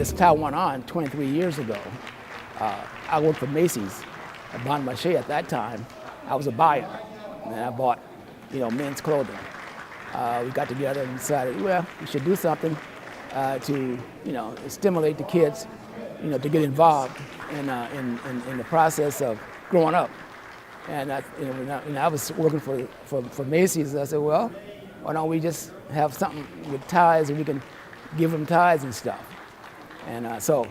this tie went on 23 years ago. I worked for Macy's, Bon Marché at that time. I was a buyer, and I bought, men's clothing. We got together and decided, well, we should do something to, stimulate the kids, to get involved in the process of growing up. And when I was working for Macy's, I said, well, why don't we just have something with ties and we can give them ties and stuff. And so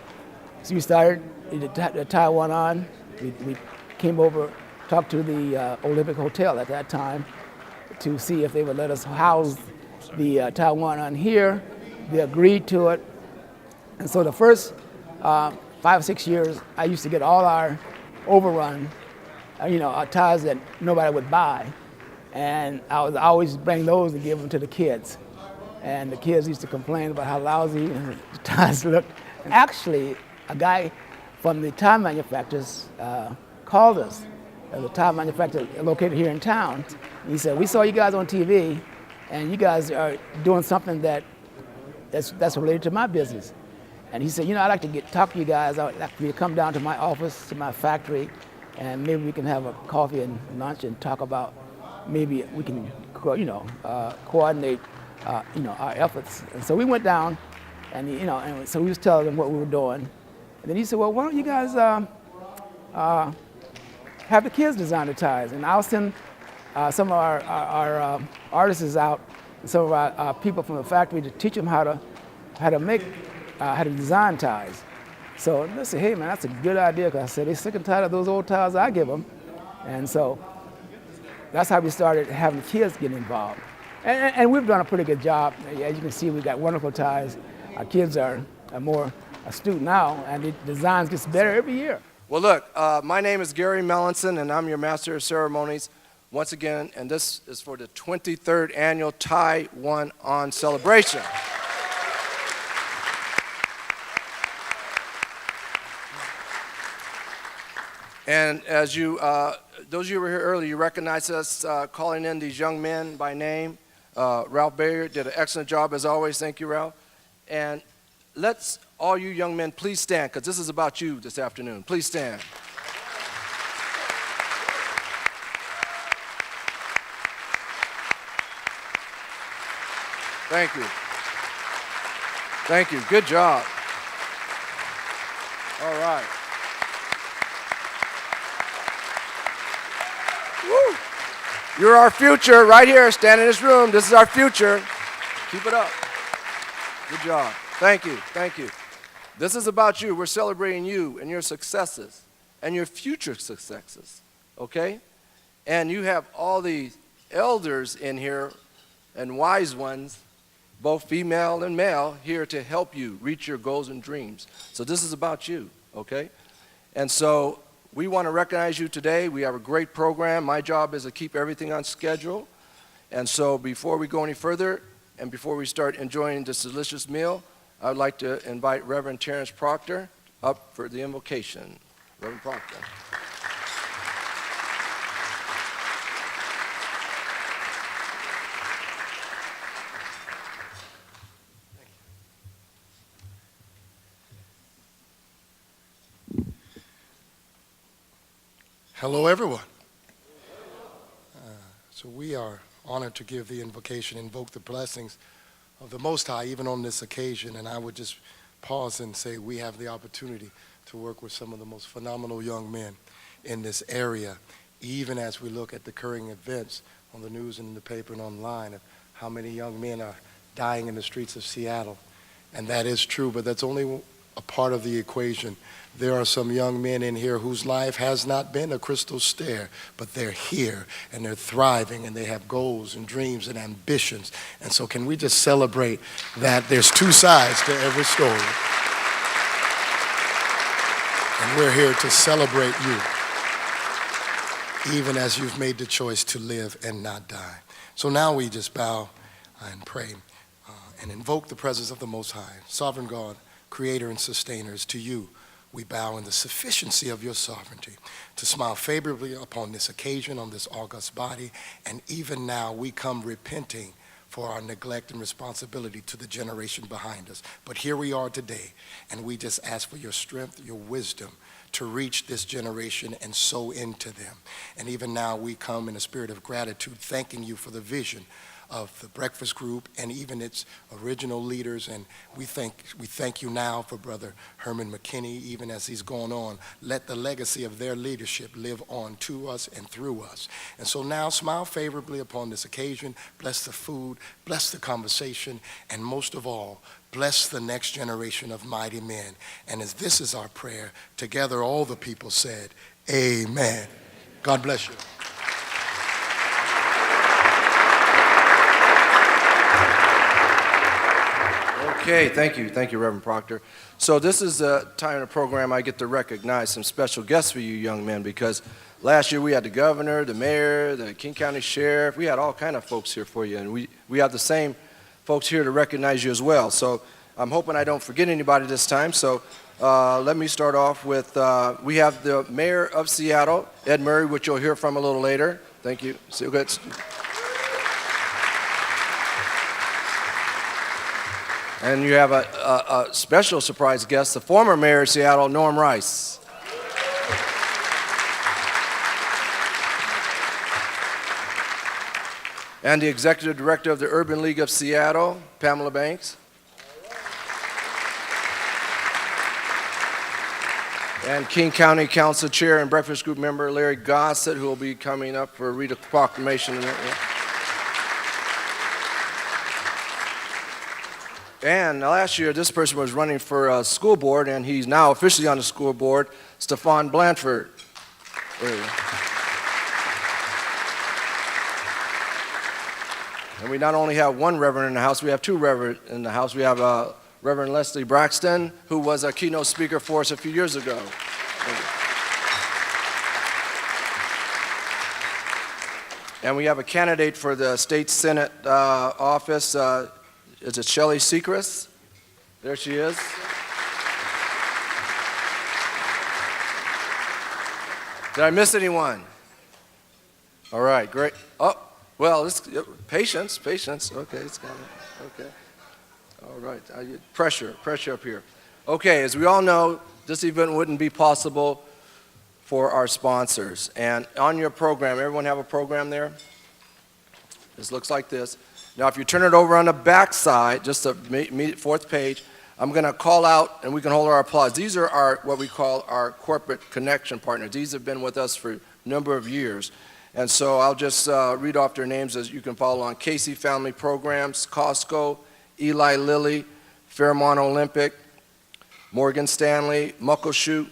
we started, the tie went on. We came over, talked to the Olympic Hotel at that time to see if they would let us house the Taiwan on here. They agreed to it. And so the first 5 or 6 years, I used to get all our overrun, ties that nobody would buy. And I would always bring those and give them to the kids. And the kids used to complain about how lousy the ties looked. And actually, a guy from the tie manufacturers called us, the tie manufacturer located here in town. He said, we saw you guys on TV, and you guys are doing something that's related to my business. And he said, I'd like to talk to you guys. I'd like for you to come down to my office, to my factory, and maybe we can have a coffee and lunch and talk about maybe we can, coordinate, our efforts. And so we went down, and and so we was telling them what we were doing. And then he said, well, why don't you guys have the kids design the ties, and I'll send some of our artists out, and some of our people from the factory to teach them how to design ties. So they said, hey man, that's a good idea, because I said they're sick and tired of those old ties I give them, and so that's how we started having the kids get involved. And we've done a pretty good job. As you can see, we've got wonderful ties. Our kids are more astute now, and the designs gets better every year. Well, look, my name is Gary Melanson, and I'm your Master of Ceremonies once again, and this is for the 23rd Annual Tie One On Celebration. And as you, those of you who were here earlier, you recognize us calling in these young men by name. Ralph Bayer did an excellent job as always. Thank you, Ralph. And let's, all you young men, please stand, because this is about you this afternoon. Please stand. Thank you. Thank you. Good job. All right. Woo. You're our future right here. Stand in this room. This is our future. Keep it up. Good job. Thank you. Thank you. This is about you. We're celebrating you and your successes and your future successes. Okay? And you have all these elders in here and wise ones, both female and male, here to help you reach your goals and dreams. So this is about you. Okay? And so we want to recognize you today. We have a great program. My job is to keep everything on schedule. And so before we go any further and before we start enjoying this delicious meal, I would like to invite Reverend Terrence Proctor up for the invocation. Reverend Proctor. Hello, everyone. So we are honored to give the invocation, invoke the blessings of the Most High, even on this occasion. And I would just pause and say we have the opportunity to work with some of the most phenomenal young men in this area, even as we look at the current events on the news and in the paper and online of how many young men are dying in the streets of Seattle. And that is true, but that's only a part of the equation. There are some young men in here whose life has not been a crystal stair, but they're here and they're thriving and they have goals and dreams and ambitions. And so can we just celebrate that there's two sides to every story? And we're here to celebrate you, even as you've made the choice to live and not die. So now we just bow and pray and invoke the presence of the Most High. Sovereign God, Creator and Sustainer, to you we bow in the sufficiency of your sovereignty to smile favorably upon this occasion, on this august body. And even now we come repenting for our neglect and responsibility to the generation behind us. But here we are today, and we just ask for your strength, your wisdom to reach this generation and sow into them. And even now we come in a spirit of gratitude, thanking you for the vision of the Breakfast Group and even its original leaders. And we thank you now for Brother Herman McKinney, even as he's gone on. Let the legacy of their leadership live on to us and through us. And so now smile favorably upon this occasion. Bless the food, bless the conversation, and most of all, bless the next generation of mighty men. And as this is our prayer, together all the people said, amen. God bless you. Okay, thank you, Reverend Proctor. So this is the time in the program I get to recognize some special guests for you young men, because last year we had the governor, the mayor, the King County sheriff. We had all kind of folks here for you, and we have the same folks here to recognize you as well. So I'm hoping I don't forget anybody this time. So let me start off with, we have the mayor of Seattle, Ed Murray, which you'll hear from a little later. Thank you. So good. And you have a special surprise guest, the former mayor of Seattle, Norm Rice. And the executive director of the Urban League of Seattle, Pamela Banks. And King County Council Chair and Breakfast Group member Larry Gossett, who will be coming up for a read a proclamation. And last year, this person was running for a school board, and he's now officially on the school board, Stefan Blanford. And we not only have one reverend in the house, we have two reverends in the house. We have Reverend Leslie Braxton, who was a keynote speaker for us a few years ago. And we have a candidate for the state senate office. Is it Shelley Sechrist? There she is. Did I miss anyone? All right, great. Oh, well, patience. Okay, it's got it. Okay. All right, pressure up here. Okay, as we all know, this event wouldn't be possible for our sponsors. And on your program, everyone have a program there? This looks like this. Now, if you turn it over on the back side, just the fourth page, I'm going to call out, and we can hold our applause. These are what we call our corporate connection partners. These have been with us for a number of years. And so I'll just read off their names as you can follow on. Casey Family Programs, Costco, Eli Lilly, Fairmont Olympic, Morgan Stanley, Muckleshoot,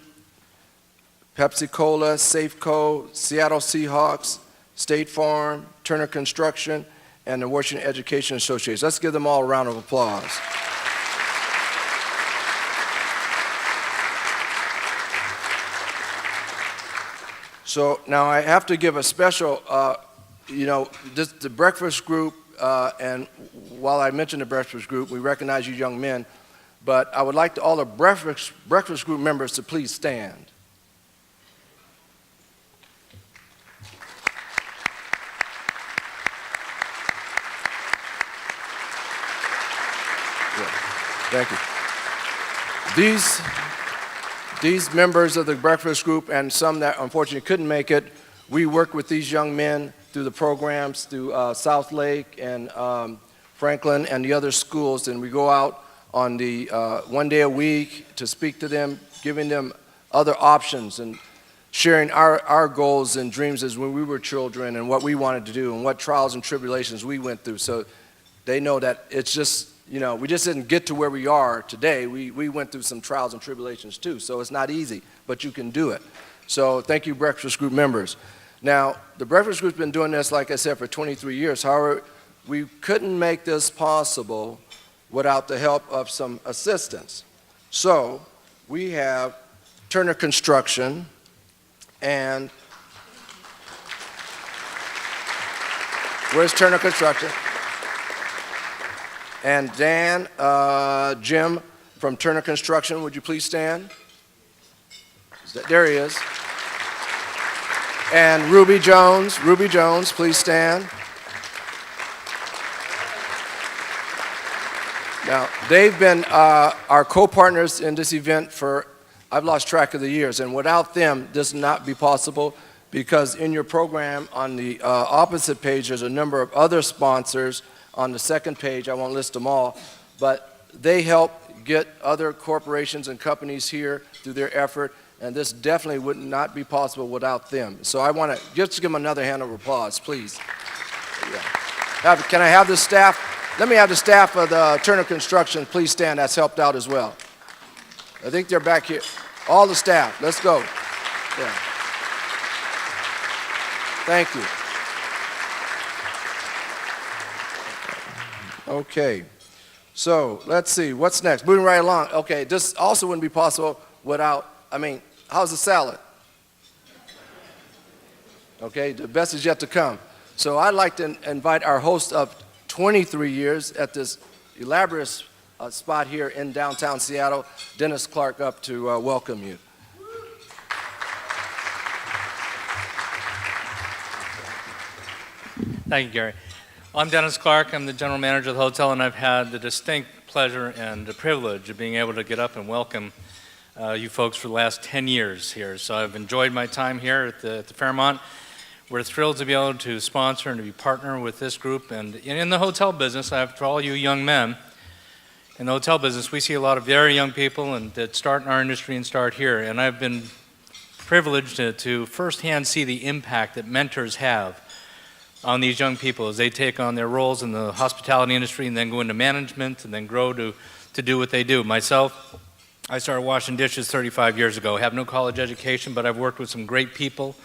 Pepsi Cola, Safeco, Seattle Seahawks, State Farm, Turner Construction, and the Washington Education Association. Let's give them all a round of applause. So now I have to give a special, the Breakfast Group, and while I mentioned the Breakfast Group, we recognize you young men, but I would like all the Breakfast Group members to please stand. Thank you. These members of the Breakfast Group and some that unfortunately couldn't make it, we work with these young men through the programs, through South Lake and Franklin and the other schools, and we go out on the 1 day a week to speak to them, giving them other options and sharing our goals and dreams as when we were children and what we wanted to do and what trials and tribulations we went through. So they know that it's just, we just didn't get to where we are today. We went through some trials and tribulations too, so it's not easy, but you can do it. So thank you, Breakfast Group members. Now, the Breakfast Group's been doing this, like I said, for 23 years. However, we couldn't make this possible without the help of some assistance. So we have Turner Construction and where's Turner Construction? And Dan, Jim from Turner Construction, would you please stand? There he is. And Ruby Jones, please stand. Now, they've been our co-partners in this event for, I've lost track of the years, and without them, this would not be possible, because in your program on the opposite page, there's a number of other sponsors. On the second page, I won't list them all, but they help get other corporations and companies here through their effort, and this definitely would not be possible without them. So I want to just give them another hand of applause, please. Yeah. Can I have the staff? Let me have the staff of the Turner Construction please stand. That's helped out as well. I think they're back here. All the staff, let's go. Yeah. Thank you. Okay, so let's see, what's next? Moving right along. Okay, this also wouldn't be possible without, how's the salad? Okay, the best is yet to come. So I'd like to invite our host of 23 years at this elaborate spot here in downtown Seattle, Dennis Clark, up to welcome you. Thank you, Gary. I'm Dennis Clark. I'm the general manager of the hotel, and I've had the distinct pleasure and the privilege of being able to get up and welcome you folks for the last 10 years here. So I've enjoyed my time here at the Fairmont. We're thrilled to be able to sponsor and to be partner with this group. And in the hotel business, for all you young men, in the hotel business, we see a lot of very young people that start in our industry and start here. And I've been privileged to firsthand see the impact that mentors have on these young people as they take on their roles in the hospitality industry and then go into management and then grow to do what they do. Myself, I started washing dishes 35 years ago. I have no college education, but I've worked with some great people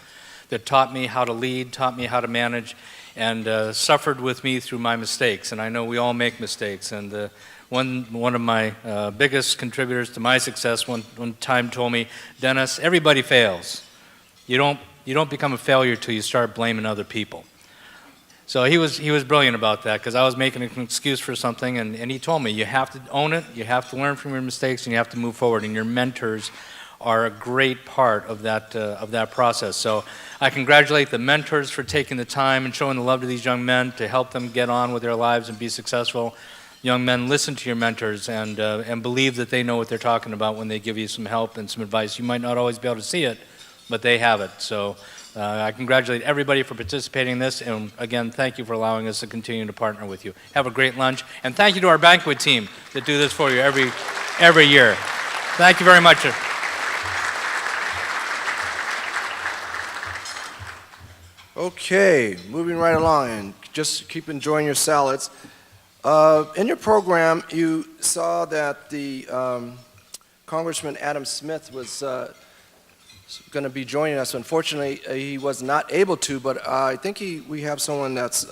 that taught me how to lead, taught me how to manage, and suffered with me through my mistakes. And I know we all make mistakes. And one of my biggest contributors to my success one time told me, Dennis, everybody fails. You don't become a failure till you start blaming other people. So he was brilliant about that, because I was making an excuse for something, and he told me, you have to own it, you have to learn from your mistakes, and you have to move forward, and your mentors are a great part of that process. So I congratulate the mentors for taking the time and showing the love to these young men to help them get on with their lives and be successful. Young men, listen to your mentors and believe that they know what they're talking about when they give you some help and some advice. You might not always be able to see it, but they have it. So I congratulate everybody for participating in this, and again, thank you for allowing us to continue to partner with you. Have a great lunch, and thank you to our banquet team that do this for you every year. Thank you very much. Okay, moving right along, and just keep enjoying your salads. In your program, you saw that the Congressman Adam Smith was going to be joining us. Unfortunately, he was not able to, but I think we have someone that's,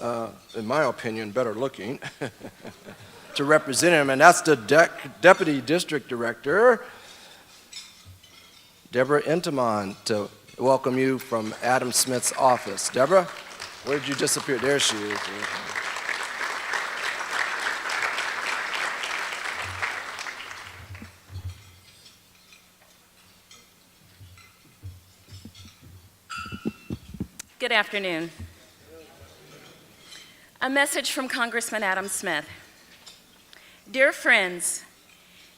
in my opinion, better looking to represent him, and that's the Deputy District Director, Deborah Intimon, to welcome you from Adam Smith's office. Deborah, where did you disappear? There she is. Good afternoon. A message from Congressman Adam Smith. Dear friends,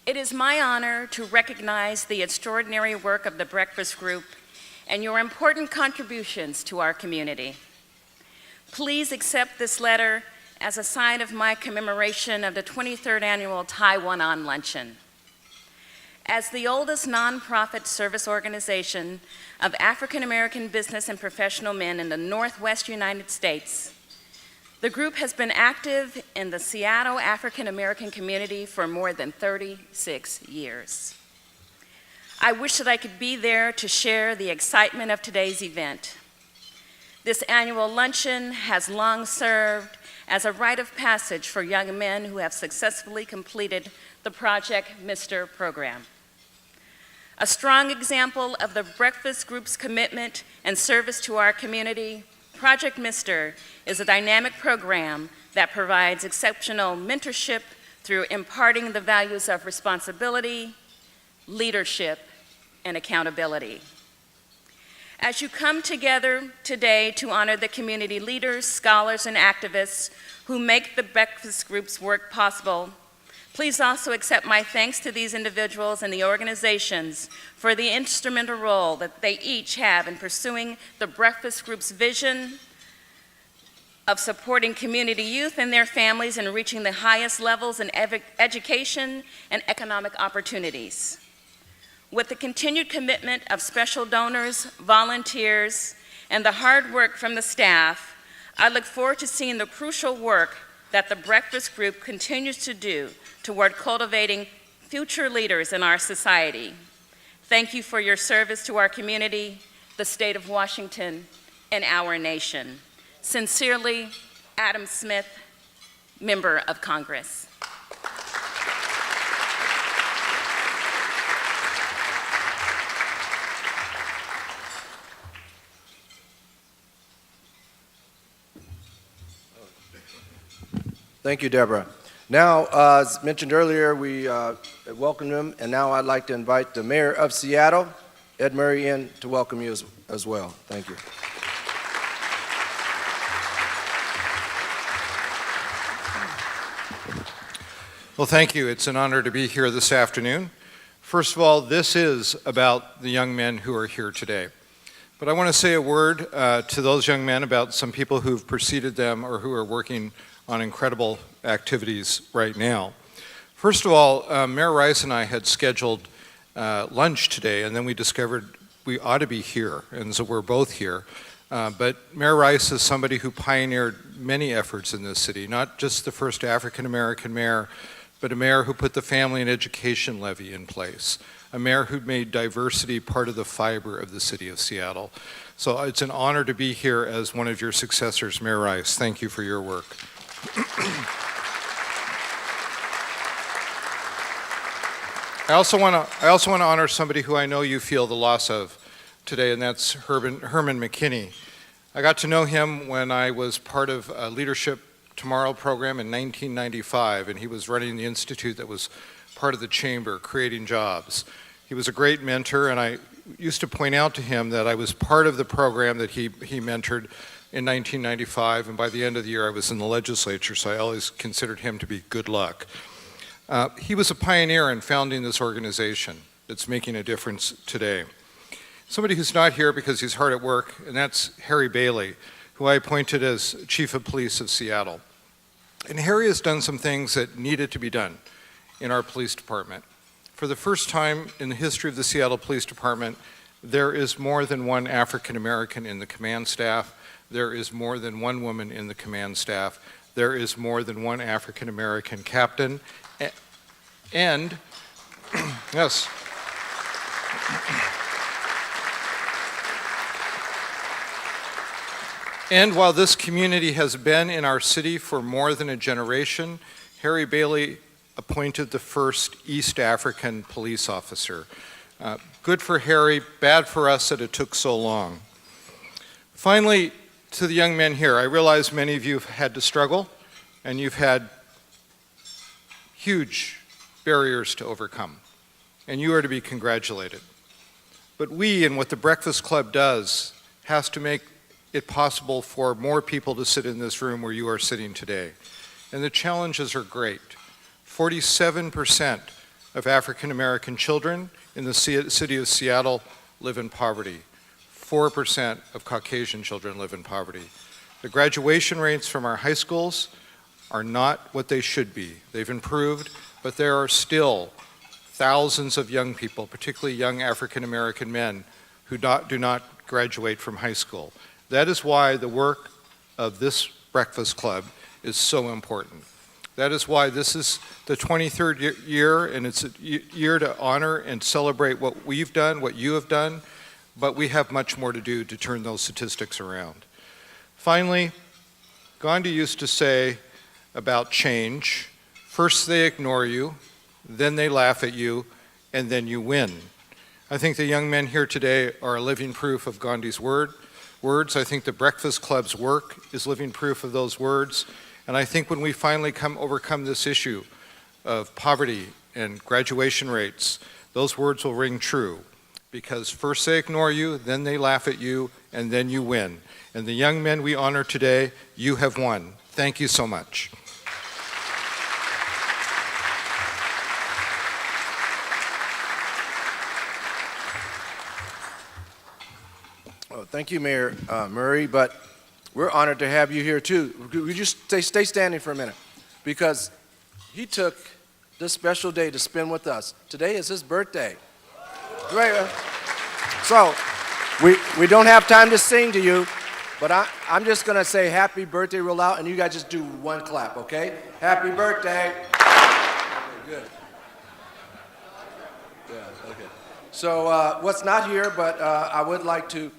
it is my honor to recognize the extraordinary work of the Breakfast Group and your important contributions to our community. Please accept this letter as a sign of my commemoration of the 23rd Annual Taiwan Luncheon. As the oldest nonprofit service organization of African American business and professional men in the Northwest United States, the group has been active in the Seattle African American community for more than 36 years. I wish that I could be there to share the excitement of today's event. This annual luncheon has long served as a rite of passage for young men who have successfully completed the Project Mr. program. A strong example of the Breakfast Group's commitment and service to our community, Project Mr. is a dynamic program that provides exceptional mentorship through imparting the values of responsibility, leadership, and accountability. As you come together today to honor the community leaders, scholars, and activists who make the Breakfast Group's work possible, Please also accept my thanks to these individuals and the organizations for the instrumental role that they each have in pursuing the Breakfast Group's vision of supporting community youth and their families in reaching the highest levels in education and economic opportunities. With the continued commitment of special donors, volunteers, and the hard work from the staff, I look forward to seeing the crucial work that the Breakfast Group continues to do toward cultivating future leaders in our society. Thank you for your service to our community, the state of Washington, and our nation. Sincerely, Adam Smith, Member of Congress. Thank you, Deborah. Now, as mentioned earlier, we welcomed him, and now I'd like to invite the Mayor of Seattle, Ed Murray, in to welcome you as well. Thank you. Well, thank you. It's an honor to be here this afternoon. First of all, this is about the young men who are here today. But I want to say a word to those young men about some people who've preceded them or who are working on incredible activities right now. First of all, Mayor Rice and I had scheduled lunch today, and then we discovered we ought to be here, and so we're both here. But Mayor Rice is somebody who pioneered many efforts in this city, not just the first African-American mayor, but a mayor who put the Family and Education Levy in place, a mayor who made diversity part of the fiber of the city of Seattle. So it's an honor to be here as one of your successors, Mayor Rice. Thank you for your work. I also want to honor somebody who I know you feel the loss of today, and that's Herman McKinney. I got to know him when I was part of a Leadership Tomorrow program in 1995, and he was running the institute that was part of the chamber, creating jobs. He was a great mentor, and I used to point out to him that I was part of the program that he mentored in 1995, and by the end of the year I was in the legislature, so I always considered him to be good luck. He was a pioneer in founding this organization that's making a difference today. Somebody who's not here because he's hard at work, and that's Harry Bailey, who I appointed as Chief of Police of Seattle. And Harry has done some things that needed to be done in our police department. For the first time in the history of the Seattle Police Department, there is more than one African American in the command staff. There is more than one woman in the command staff. There is more than one African American captain. And, yes. And while this community has been in our city for more than a generation, Harry Bailey appointed the first East African police officer. Good for Harry, bad for us that it took so long. Finally, to the young men here, I realize many of you have had to struggle, and you've had huge barriers to overcome, and you are to be congratulated. But we, and what the Breakfast Club does, has to make it possible for more people to sit in this room where you are sitting today. And the challenges are great. 47% of African American children in the city of Seattle live in poverty. 4% of Caucasian children live in poverty. The graduation rates from our high schools are not what they should be. They've improved, but there are still thousands of young people, particularly young African American men, who do not graduate from high school. That is why the work of this Breakfast Club is so important. That is why this is the 23rd year, and it's a year to honor and celebrate what we've done, what you have done, but we have much more to do to turn those statistics around. Finally, Gandhi used to say about change, first they ignore you, then they laugh at you, and then you win. I think the young men here today are a living proof of Gandhi's words. I think the Breakfast Club's work is living proof of those words. And I think when we finally overcome this issue of poverty and graduation rates, those words will ring true. Because first they ignore you, then they laugh at you, and then you win. And the young men we honor today, you have won. Thank you so much. Thank you, Mayor Murray, but we're honored to have you here too. Would you stay standing for a minute? Because he took this special day to spend with us. Today is his birthday. Right. So we don't have time to sing to you, but I'm just going to say happy birthday real loud, and you guys just do one clap, okay? Happy birthday. Good. Yeah, okay. So what's not here, but I would like to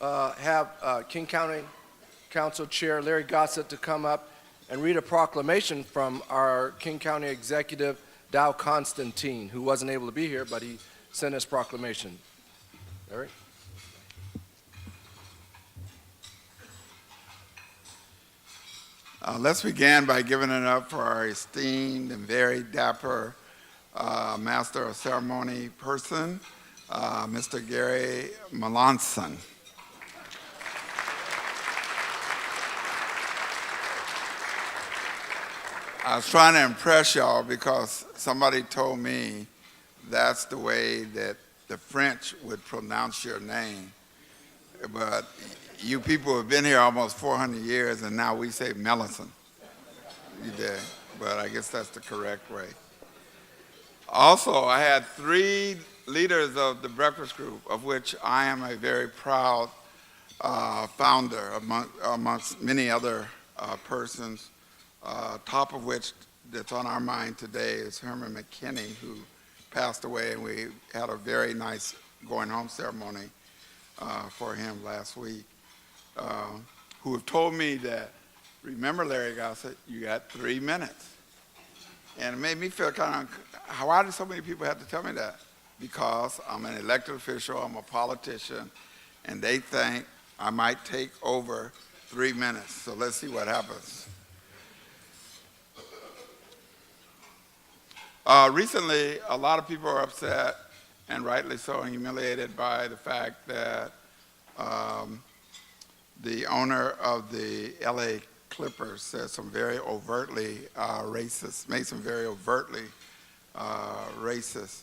have King County Council Chair Larry Gossett to come up and read a proclamation from our King County Executive, Dow Constantine, who wasn't able to be here, but he sent his proclamation. Larry? Let's begin by giving it up for our esteemed and very dapper Master of Ceremony person, Mr. Gary Melanson. I was trying to impress y'all because somebody told me that's the way that the French would pronounce your name. But you people have been here almost 400 years, and now we say Melanson. You did, but I guess that's the correct way. Also, I had 3 leaders of the Breakfast Group, of which I am a very proud founder amongst many other persons, top of which that's on our mind today is Herman McKinney, who passed away, and we had a very nice going home ceremony for him last week, who have told me that, remember Larry Gossett, you got 3 minutes. And it made me feel kind of, why do so many people have to tell me that? Because I'm an elected official, I'm a politician, and they think I might take over 3 minutes. So let's see what happens. Recently, a lot of people are upset, and rightly so, and humiliated by the fact that the owner of the LA Clippers said some very overtly racist, made some very overtly racist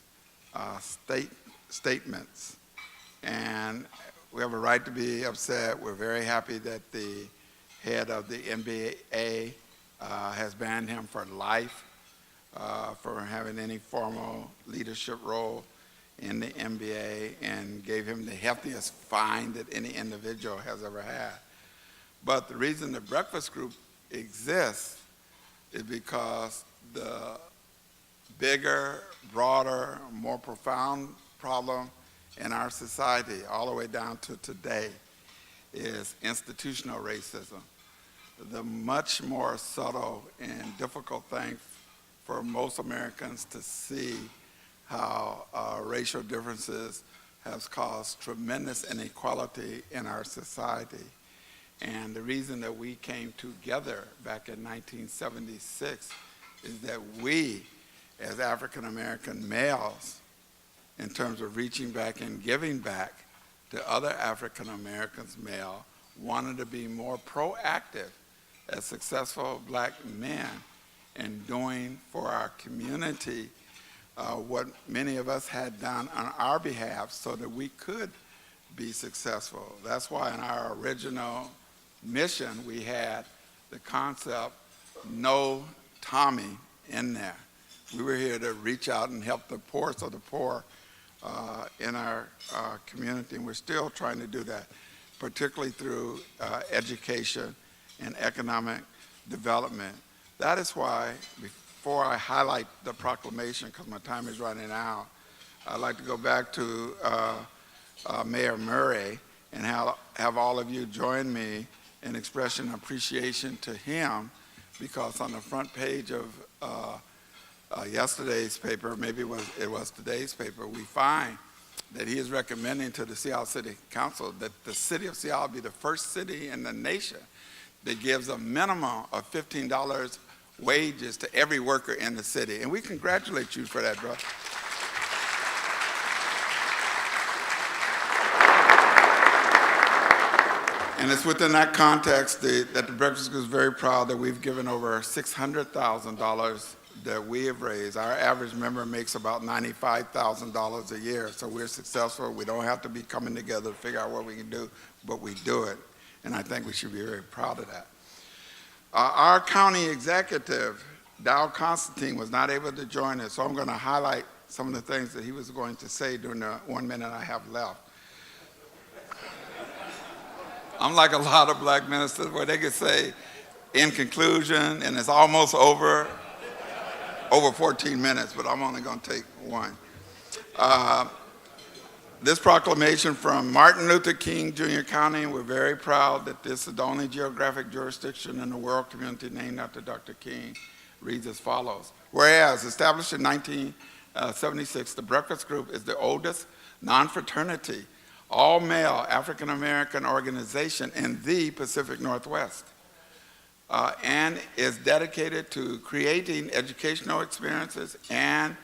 statements. And we have a right to be upset. We're very happy that the head of the NBA has banned him for life for having any formal leadership role in the NBA, and gave him the heftiest fine that any individual has ever had. But the reason the Breakfast Group exists is because the bigger, broader, more profound problem in our society, all the way down to today, is institutional racism. The much more subtle and difficult thing for most Americans to see how racial differences has caused tremendous inequality in our society. And the reason that we came together back in 1976 is that we, as African American males, in terms of reaching back and giving back to other African Americans male, wanted to be more proactive as successful black men in doing for our community what many of us had done on our behalf so that we could be successful. That's why in our original mission we had the concept "No Tommy" in there. We were here to reach out and help the poorest of the poor in our community, and we're still trying to do that, particularly through education and economic development. That is why, before I highlight the proclamation, because my time is running out, I'd like to go back to Mayor Murray and have all of you join me in expressing appreciation to him, because on the front page of yesterday's paper, maybe it was today's paper, we find that he is recommending to the Seattle City Council that the city of Seattle be the first city in the nation that gives a minimum of $15 wages to every worker in the city. And we congratulate you for that, bro. And it's within that context that the Breakfast Group is very proud that we've given over $600,000 that we have raised. Our average member makes about $95,000 a year, so we're successful. We don't have to be coming together to figure out what we can do. but we do it, and I think we should be very proud of that. Our county executive, Dow Constantine, was not able to join us, so I'm going to highlight some of the things that he was going to say during the 1 minute I have left. I'm like a lot of black ministers where they could say, in conclusion, and it's almost over 14 minutes, but I'm only going to take one. This proclamation from Martin Luther King Jr. County, and we're very proud that this is the only geographic jurisdiction in the world community named after Dr. King, reads as follows. Whereas, established in 1976, the Breakfast Group is the oldest non-fraternity, all-male African-American organization in the Pacific Northwest, and is dedicated to creating educational experiences and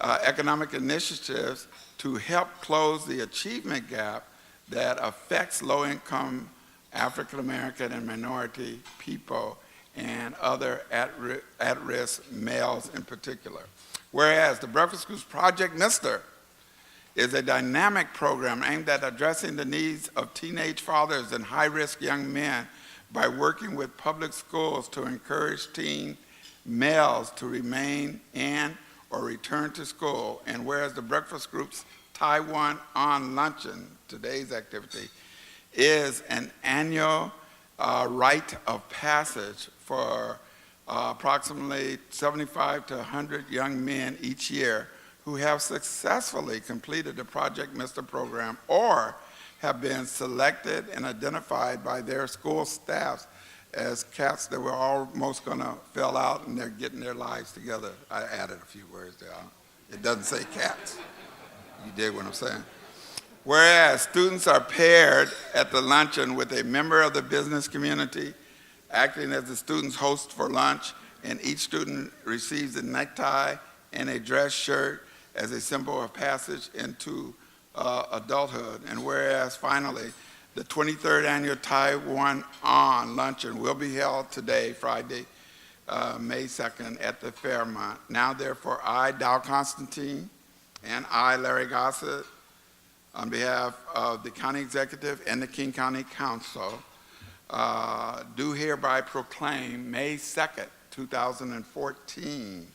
economic initiatives to help close the achievement gap that affects low-income African-American and minority people and other at-risk males in particular. Whereas the Breakfast Group's Project Mister is a dynamic program aimed at addressing the needs of teenage fathers and high-risk young men by working with public schools to encourage teen males to remain in or return to school. And whereas the Breakfast Group's Taiwan On Luncheon, today's activity, is an annual rite of passage for approximately 75 to 100 young men each year who have successfully completed the Project Mister program or have been selected and identified by their school staffs as cats that were almost going to fill out and they're getting their lives together. I added a few words there. It doesn't say cats. You dig what I'm saying? Whereas students are paired at the luncheon with a member of the business community, acting as the student's host for lunch, and each student receives a necktie and a dress shirt as a symbol of passage into adulthood. And whereas finally, the 23rd annual Taiwan On Luncheon will be held today, Friday, May 2nd at the Fairmont. Now therefore, I, Dow Constantine, and I, Larry Gossett, on behalf of the county executive and the King County Council, do hereby proclaim May 2nd, 2014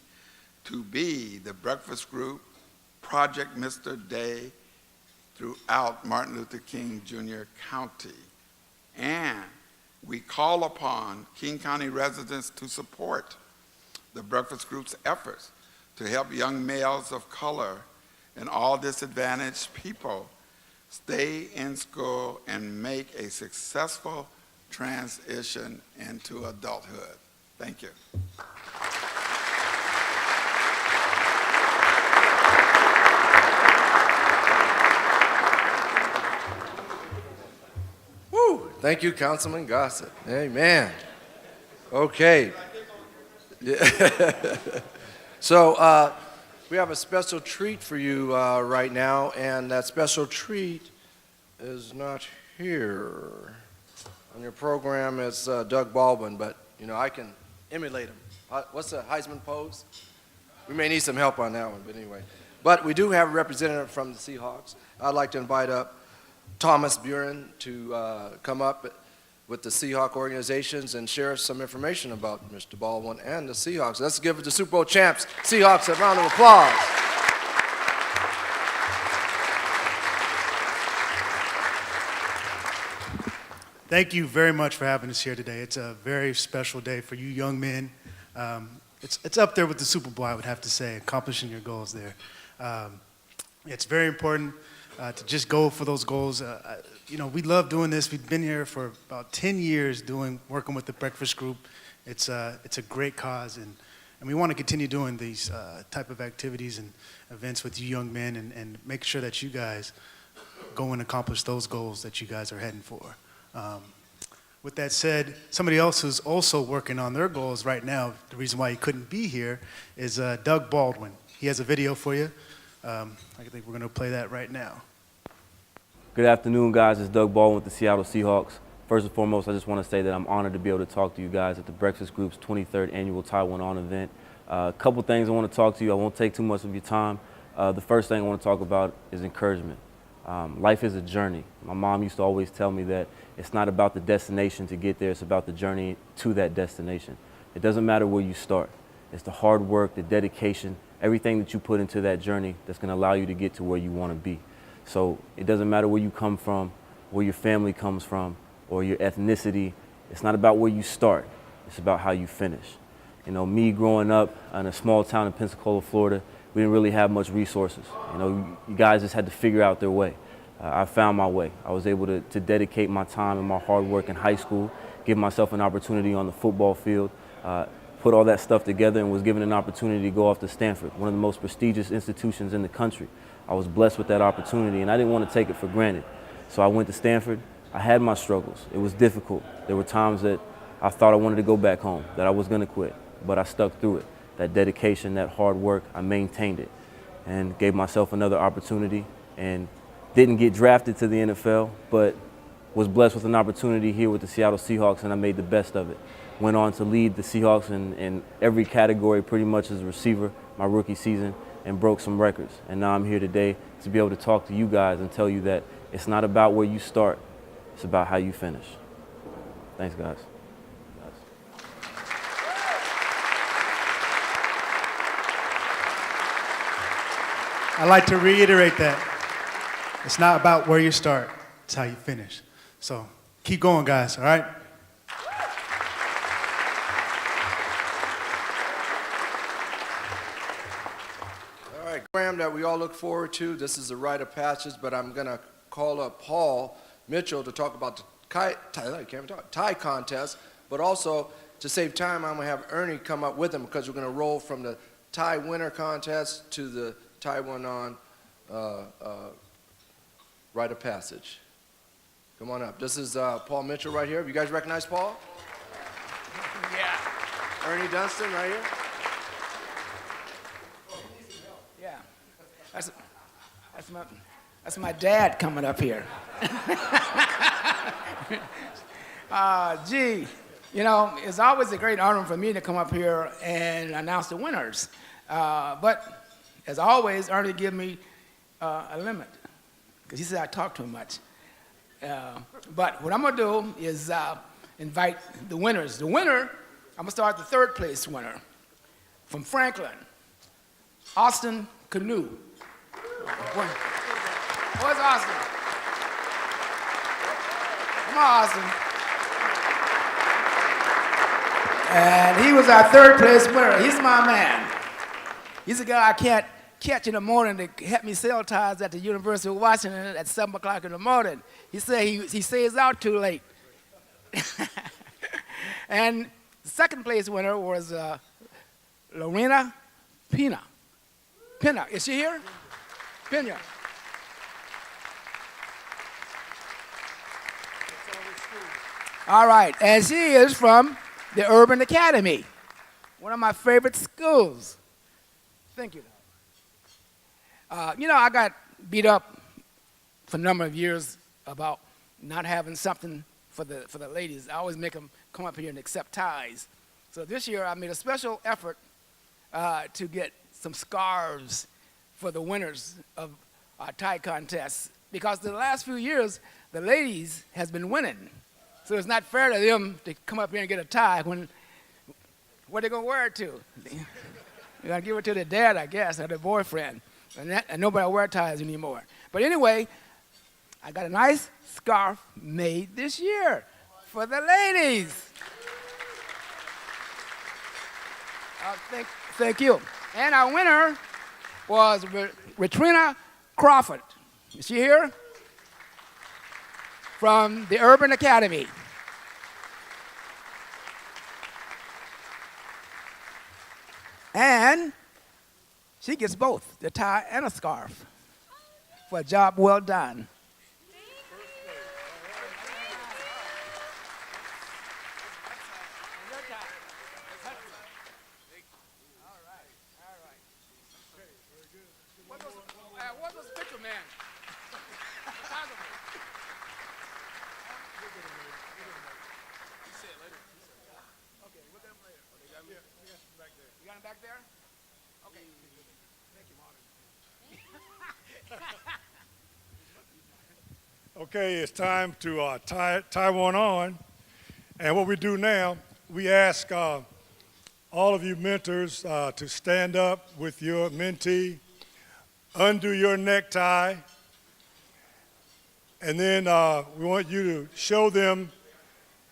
to be the Breakfast Group Project Mister Day throughout Martin Luther King Jr. County. And we call upon King County residents to support the Breakfast Group's efforts to help young males of color and all disadvantaged people stay in school and make a successful transition into adulthood. Thank you. Woo! Thank you, Councilman Gossett. Amen. Okay. Yeah. So we have a special treat for you right now, and that special treat is not here. On your program, it's Doug Baldwin, but you know I can emulate him. What's the Heisman pose? We may need some help on that one, but anyway. But we do have a representative from the Seahawks. I'd like to invite up Thomas Buren to come up with the Seahawk organizations and share some information about Mr. Baldwin and the Seahawks. Let's give it to Super Bowl champs, Seahawks, a round of applause. Thank you very much for having us here today. It's a very special day for you young men. It's up there with the Super Bowl, I would have to say, accomplishing your goals there. It's very important to just go for those goals. You know, we love doing this. We've been here for about 10 years working with the Breakfast Group. It's a great cause, and we want to continue doing these type of activities and events with you young men and make sure that you guys go and accomplish those goals that you guys are heading for. With that said, somebody else who's also working on their goals right now, the reason why he couldn't be here, is Doug Baldwin. He has a video for you. I think we're going to play that right now. Good afternoon, guys. It's Doug Baldwin with the Seattle Seahawks. First and foremost, I just want to say that I'm honored to be able to talk to you guys at the Breakfast Group's 23rd annual Taiwan On event. A couple things I want to talk to you. I won't take too much of your time. The first thing I want to talk about is encouragement. Life is a journey. My mom used to always tell me that it's not about the destination to get there, it's about the journey to that destination. It doesn't matter where you start. It's the hard work, the dedication, everything that you put into that journey that's going to allow you to get to where you want to be. So it doesn't matter where you come from, where your family comes from, or your ethnicity. It's not about where you start. It's about how you finish. You know, me growing up in a small town in Pensacola, Florida, we didn't really have much resources. You know, you guys just had to figure out their way. I found my way. I was able to dedicate my time and my hard work in high school, give myself an opportunity on the football field, put all that stuff together, and was given an opportunity to go off to Stanford, one of the most prestigious institutions in the country. I was blessed with that opportunity, and I didn't want to take it for granted. So I went to Stanford. I had my struggles. It was difficult. There were times that I thought I wanted to go back home, that I was going to quit, but I stuck through it. That dedication, that hard work, I maintained it and gave myself another opportunity, and didn't get drafted to the NFL, but was blessed with an opportunity here with the Seattle Seahawks, and I made the best of it. Went on to lead the Seahawks in every category pretty much as a receiver my rookie season, and broke some records. And now I'm here today to be able to talk to you guys and tell you that it's not about where you start, it's about how you finish. Thanks, guys. I'd like to reiterate that. It's not about where you start, it's how you finish. So keep going, guys, all right? All right, program that we all look forward to. This is a rite of passage, but I'm going to call up Paul Mitchell to talk about the tie contest, but also to save time, I'm going to have Ernie come up with him because we're going to roll from the tie winner contest to the tie one on rite of passage. Come on up. This is Paul Mitchell right here. You guys recognize Paul? Yeah. Ernie Dunston right here. Yeah. That's my dad coming up here. Gee, you know, it's always a great honor for me to come up here and announce the winners. But as always, Ernie give me a limit because he said I talk too much. But what I'm going to do is invite the winners. The winner, I'm going to start the third place winner from Franklin, Austin Canoe. Where's Austin? Come on, Austin. And he was our third place winner. He's my man. He's a guy I can't catch in the morning to help me sell ties at the University of Washington at 7 o'clock in the morning. He said he stays out too late. And the second place winner was Lorena Pina. Pina, is she here? Pina. All right, and she is from the Urban Academy, one of my favorite schools. Thank you. You know, I got beat up for a number of years about not having something for the ladies. I always make them come up here and accept ties. So this year I made a special effort to get some scarves for the winners of our tie contests, because the last few years the ladies has been winning. So it's not fair to them to come up here and get a tie when, what are they going to wear it to? They're going to give it to their dad, I guess, or their boyfriend. And nobody wear ties anymore. But anyway, I got a nice scarf made this year for the ladies. Thank you. And our winner was Retrina Crawford. Is she here? From the Urban Academy. And she gets both, the tie and a scarf, for a job well done. What was the picture, man? Okay, we'll get him later. You got him back there? Okay. Thank you, Martin. Okay, it's time to tie one on. And what we do now, we ask all of you mentors to stand up with your mentee, undo your necktie, and then we want you to show them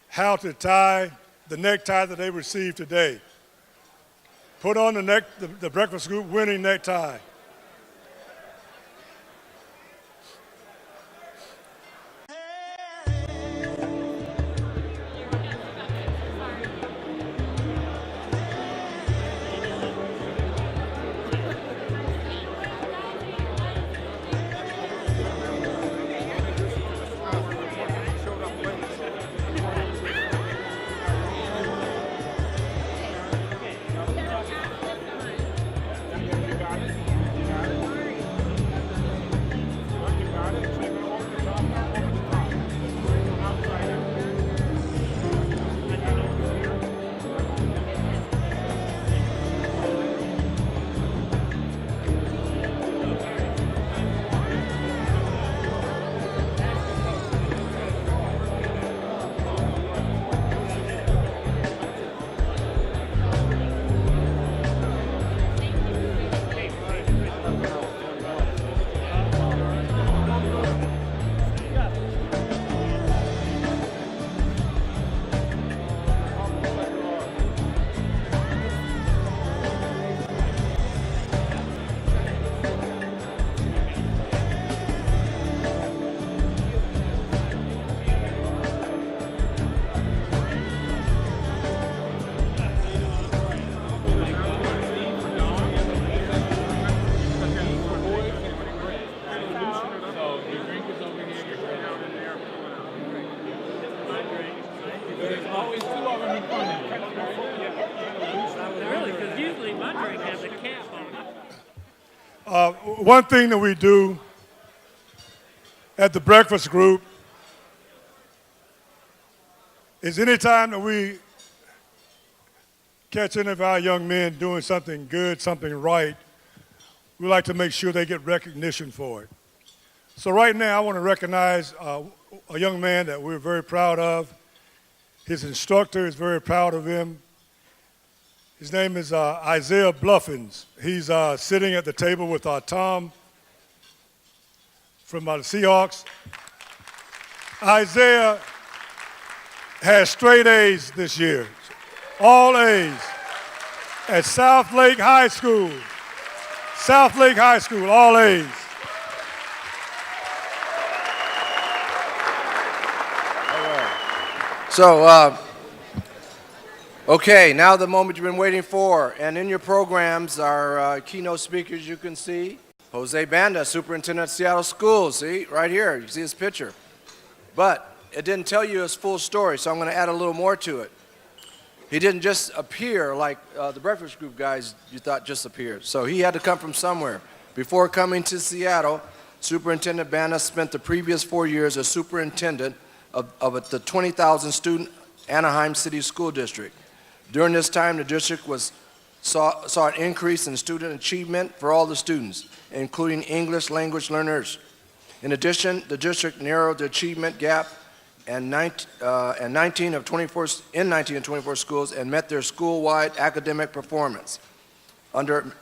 how to tie the necktie that they received today. Put on the Breakfast Group winning necktie. One thing that we do at the Breakfast Group is anytime that we catch any of our young men doing something good, something right, we like to make sure they get recognition for it. So right now I want to recognize a young man that we're very proud of. His instructor is very proud of him. His name is Isaiah Bluffins. He's sitting at the table with Tom from the Seahawks. Isaiah has straight A's this year, all A's at South Lake High School. South Lake High School, all A's. So, okay, now the moment you've been waiting for. And in your programs, our keynote speakers you can see. Jose Banda, Superintendent of Seattle Schools, see, right here, you see his picture. But it didn't tell you his full story, so I'm going to add a little more to it. He didn't just appear like the Breakfast Group guys you thought just appeared. So he had to come from somewhere. Before coming to Seattle, Superintendent Banda spent the previous 4 years as superintendent of the 20,000 student Anaheim City School District. During this time, the district saw an increase in student achievement for all the students, including English language learners. In addition, the district narrowed the achievement gap in 19 of 24 schools and met their school-wide academic performance. Under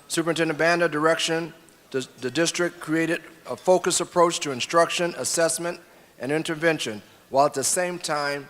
Superintendent Banda's direction, the district created a focused approach to instruction, assessment, and intervention, while at the same time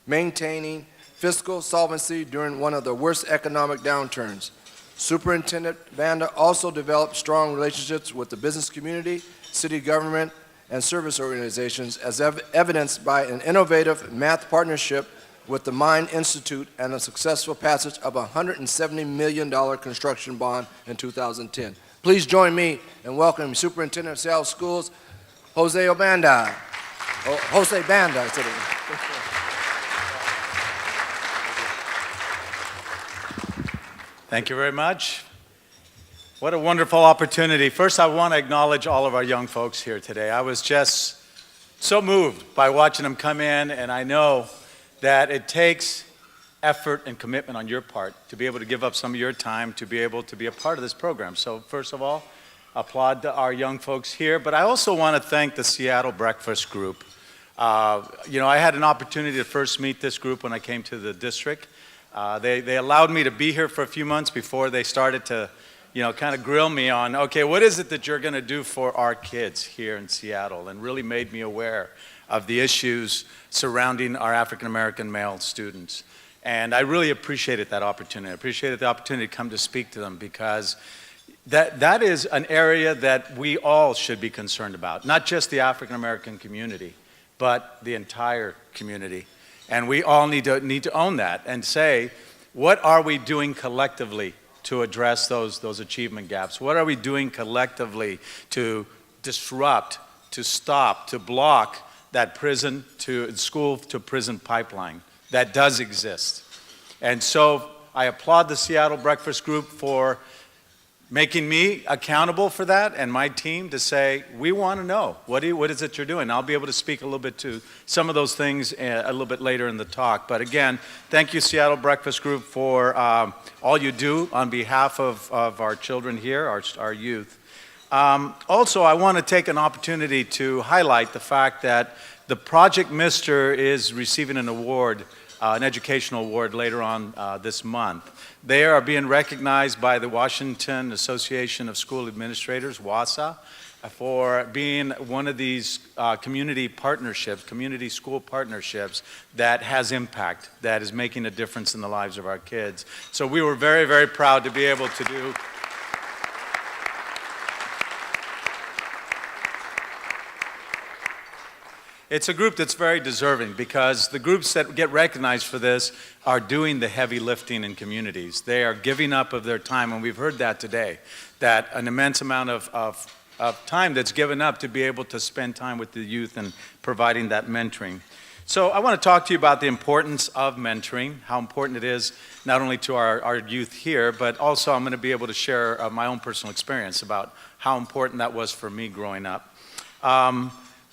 maintaining fiscal solvency during one of the worst economic downturns. Superintendent Banda also developed strong relationships with the business community, city government, and service organizations, as evidenced by an innovative math partnership with the Mine Institute and a successful passage of a $170 million construction bond in 2010. Please join me in welcoming Superintendent of Seattle Schools, Jose Banda. Jose Banda, I said it. Thank you very much. What a wonderful opportunity. First, I want to acknowledge all of our young folks here today. I was just so moved by watching them come in, and I know that it takes effort and commitment on your part to be able to give up some of your time to be able to be a part of this program. So first of all, applaud our young folks here, but I also want to thank the Seattle Breakfast Group. I had an opportunity to first meet this group when I came to the district. They allowed me to be here for a few months before they started to, kind of grill me on, okay, what is it that you're going to do for our kids here in Seattle, and really made me aware of the issues surrounding our African American male students. And I really appreciated that opportunity. I appreciated the opportunity to come to speak to them, because that is an area that we all should be concerned about, not just the African American community, but the entire community. And we all need to own that and say, what are we doing collectively to address those achievement gaps? What are we doing collectively to disrupt, to stop, to block that school to prison pipeline that does exist? And so I applaud the Seattle Breakfast Group for making me accountable for that, and my team, to say, we want to know, what is it you're doing? I'll be able to speak a little bit to some of those things a little bit later in the talk. But again, thank you, Seattle Breakfast Group, for all you do on behalf of our children here, our youth. Also, I want to take an opportunity to highlight the fact that the Project Mister is receiving an award, an educational award later on this month. They are being recognized by the Washington Association of School Administrators, WASA, for being one of these community school partnerships that has impact, that is making a difference in the lives of our kids. So we were very, very proud to be able to do. It's a group that's very deserving, because the groups that get recognized for this are doing the heavy lifting in communities. They are giving up of their time, and we've heard that today, that an immense amount of time that's given up to be able to spend time with the youth and providing that mentoring. So I want to talk to you about the importance of mentoring, how important it is not only to our youth here, but also I'm going to be able to share my own personal experience about how important that was for me growing up.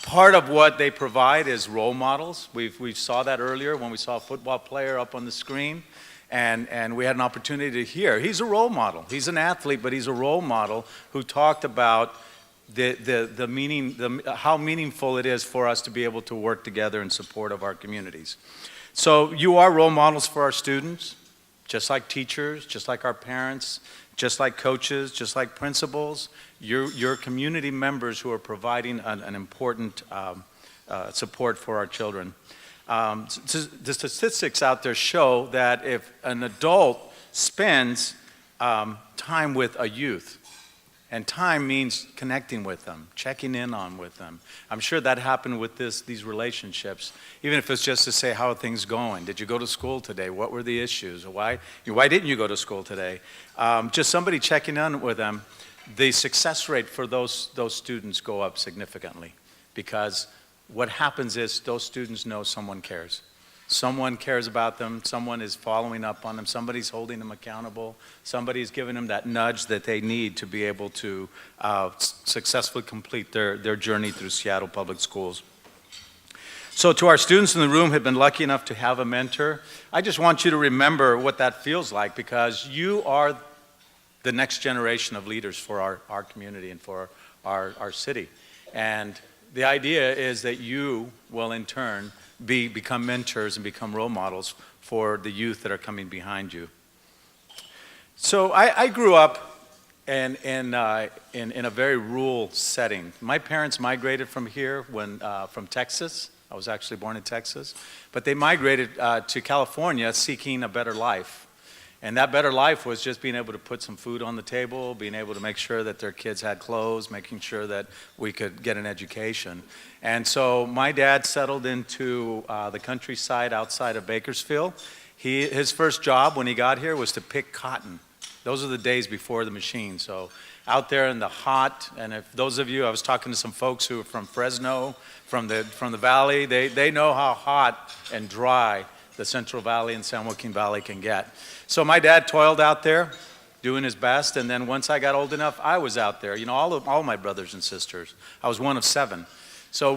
Part of what they provide is role models. We saw that earlier when we saw a football player up on the screen, and we had an opportunity to hear. He's a role model. He's an athlete, but he's a role model who talked about the meaning, how meaningful it is for us to be able to work together in support of our communities. So you are role models for our students, just like teachers, just like our parents, just like coaches, just like principals. You're community members who are providing an important support for our children. The statistics out there show that if an adult spends time with a youth, and time means connecting with them, checking in on with them. I'm sure that happened with these relationships, even if it's just to say, how are things going? Did you go to school today? What were the issues? Why didn't you go to school today? Just somebody checking in with them. The success rate for those students go up significantly, because what happens is those students know someone cares. Someone cares about them, someone is following up on them, somebody's holding them accountable, somebody's giving them that nudge that they need to be able to successfully complete their journey through Seattle Public Schools. So to our students in the room who have been lucky enough to have a mentor, I just want you to remember what that feels like, because you are the next generation of leaders for our community and for our city. And the idea is that you will in turn become mentors and become role models for the youth that are coming behind you. So I grew up in a very rural setting. My parents migrated from here from Texas. I was actually born in Texas. But they migrated to California seeking a better life. And that better life was just being able to put some food on the table, being able to make sure that their kids had clothes, making sure that we could get an education. And so my dad settled into the countryside outside of Bakersfield. His first job when he got here was to pick cotton. Those are the days before the machine. So out there in the hot, and if those of you, I was talking to some folks who are from Fresno, from the valley, they know how hot and dry the Central Valley and San Joaquin Valley can get. So my dad toiled out there, doing his best, and then once I got old enough, I was out there. You know, all my brothers and sisters. I was one of 7. So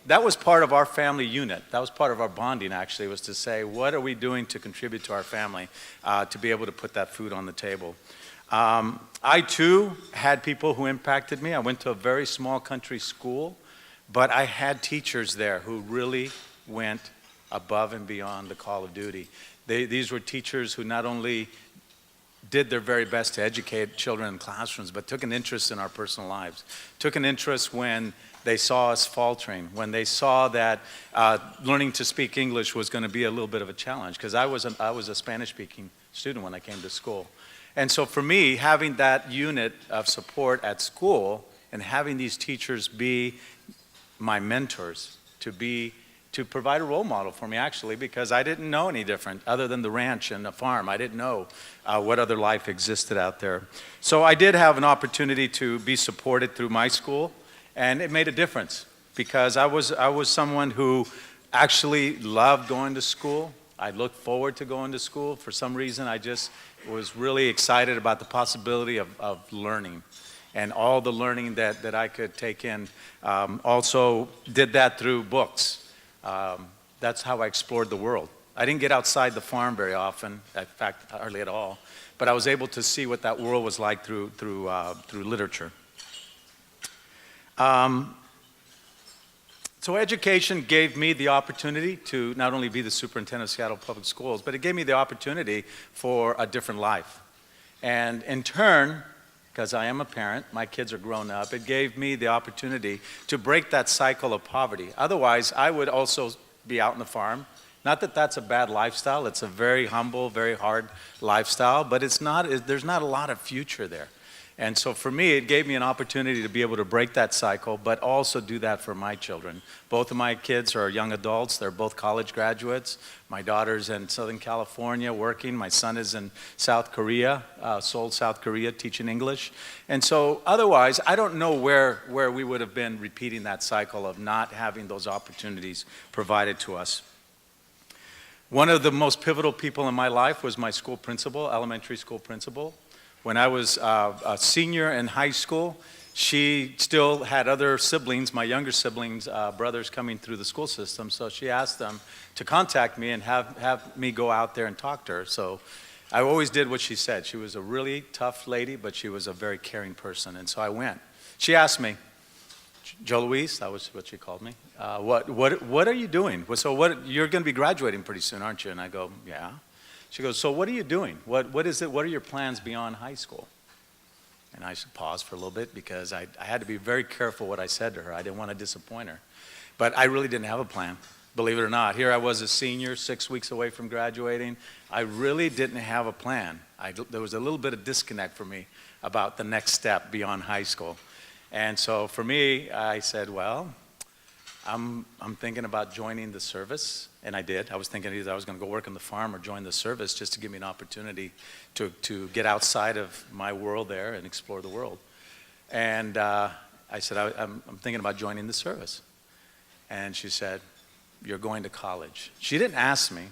that was part of our family unit. That was part of our bonding, actually, was to say, what are we doing to contribute to our family to be able to put that food on the table? I too had people who impacted me. I went to a very small country school, but I had teachers there who really went above and beyond the call of duty. These were teachers who not only did their very best to educate children in classrooms, but took an interest in our personal lives, took an interest when they saw us faltering, when they saw that learning to speak English was going to be a little bit of a challenge, because I was a Spanish-speaking student when I came to school. And so for me, having that unit of support at school and having these teachers be my mentors, to provide a role model for me, actually, because I didn't know any different other than the ranch and the farm. I didn't know what other life existed out there. So I did have an opportunity to be supported through my school, and it made a difference because I was someone who actually loved going to school. I looked forward to going to school. For some reason, I just was really excited about the possibility of learning and all the learning that I could take in. Also did that through books. That's how I explored the world. I didn't get outside the farm very often, in fact, hardly at all, but I was able to see what that world was like through literature. So education gave me the opportunity to not only be the superintendent of Seattle Public Schools, but it gave me the opportunity for a different life. And in turn, because I am a parent, my kids are grown up, it gave me the opportunity to break that cycle of poverty. Otherwise, I would also be out in the farm. Not that that's a bad lifestyle, it's a very humble, very hard lifestyle, but there's not a lot of future there. And so for me, it gave me an opportunity to be able to break that cycle, but also do that for my children. Both of my kids are young adults. They're both college graduates. My daughter's in Southern California working. My son is in South Korea, Seoul, South Korea, teaching English. And so otherwise, I don't know where we would have been repeating that cycle of not having those opportunities provided to us. One of the most pivotal people in my life was my school principal, elementary school principal. When I was a senior in high school, she still had other siblings, my younger siblings, brothers coming through the school system, so she asked them to contact me and have me go out there and talk to her. So I always did what she said. She was a really tough lady, but she was a very caring person, and so I went. She asked me, Joe Luis, that was what she called me, what are you doing? So you're going to be graduating pretty soon, aren't you? And I go, yeah. She goes, so what are you doing? What is it? What are your plans beyond high school? And I should pause for a little bit because I had to be very careful what I said to her. I didn't want to disappoint her. But I really didn't have a plan, believe it or not. Here I was a senior, 6 weeks away from graduating. I really didn't have a plan. There was a little bit of disconnect for me about the next step beyond high school. And so for me, I said, well, I'm thinking about joining the service, and I did. I was thinking either I was going to go work on the farm or join the service just to give me an opportunity to get outside of my world there and explore the world. And I said, I'm thinking about joining the service. And she said, you're going to college. She didn't ask me.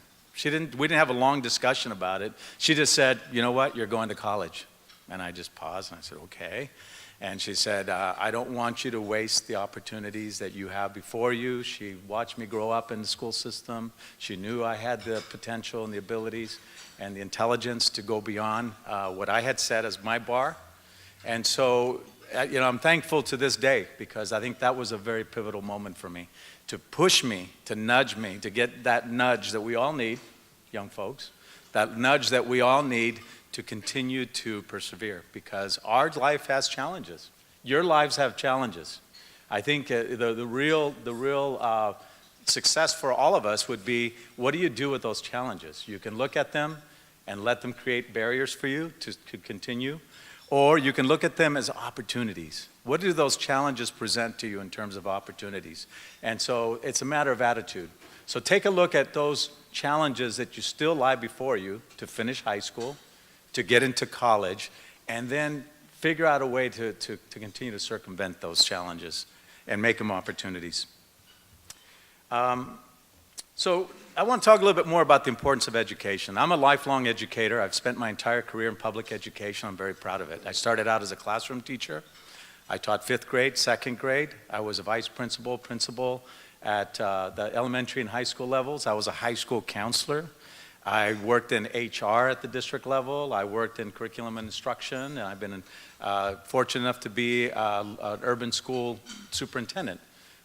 We didn't have a long discussion about it. She just said, you know what, you're going to college. And I just paused and I said, okay. And she said, I don't want you to waste the opportunities that you have before you. She watched me grow up in the school system. She knew I had the potential and the abilities and the intelligence to go beyond what I had set as my bar. And so, I'm thankful to this day because I think that was a very pivotal moment for me to push me, to nudge me, to get that nudge that we all need, young folks, that nudge that we all need to continue to persevere because our life has challenges. Your lives have challenges. I think the real success for all of us would be, what do you do with those challenges? You can look at them and let them create barriers for you to continue, or you can look at them as opportunities. What do those challenges present to you in terms of opportunities? And so it's a matter of attitude. So take a look at those challenges that you still lie before you to finish high school, to get into college, and then figure out a way to continue to circumvent those challenges and make them opportunities. So I want to talk a little bit more about the importance of education. I'm a lifelong educator. I've spent my entire career in public education. I'm very proud of it. I started out as a classroom teacher. I taught 5th grade, 2nd grade. I was a vice principal at the elementary and high school levels. I was a high school counselor. I worked in HR at the district level. I worked in curriculum and instruction, and I've been fortunate enough to be an urban school superintendent,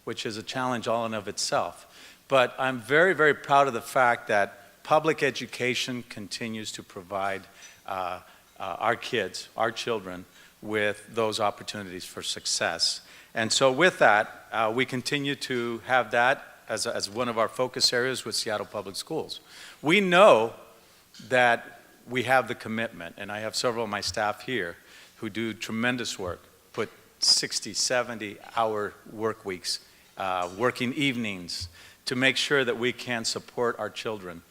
which is a challenge all in of itself. But I'm very, very proud of the fact that public education continues to provide our kids, our children, with those opportunities for success. And so with that, we continue to have that as one of our focus areas with Seattle Public Schools. We know that we have the commitment, and I have several of my staff here who do tremendous work, put 60, 70-hour work weeks, working evenings, to make sure that we can support our children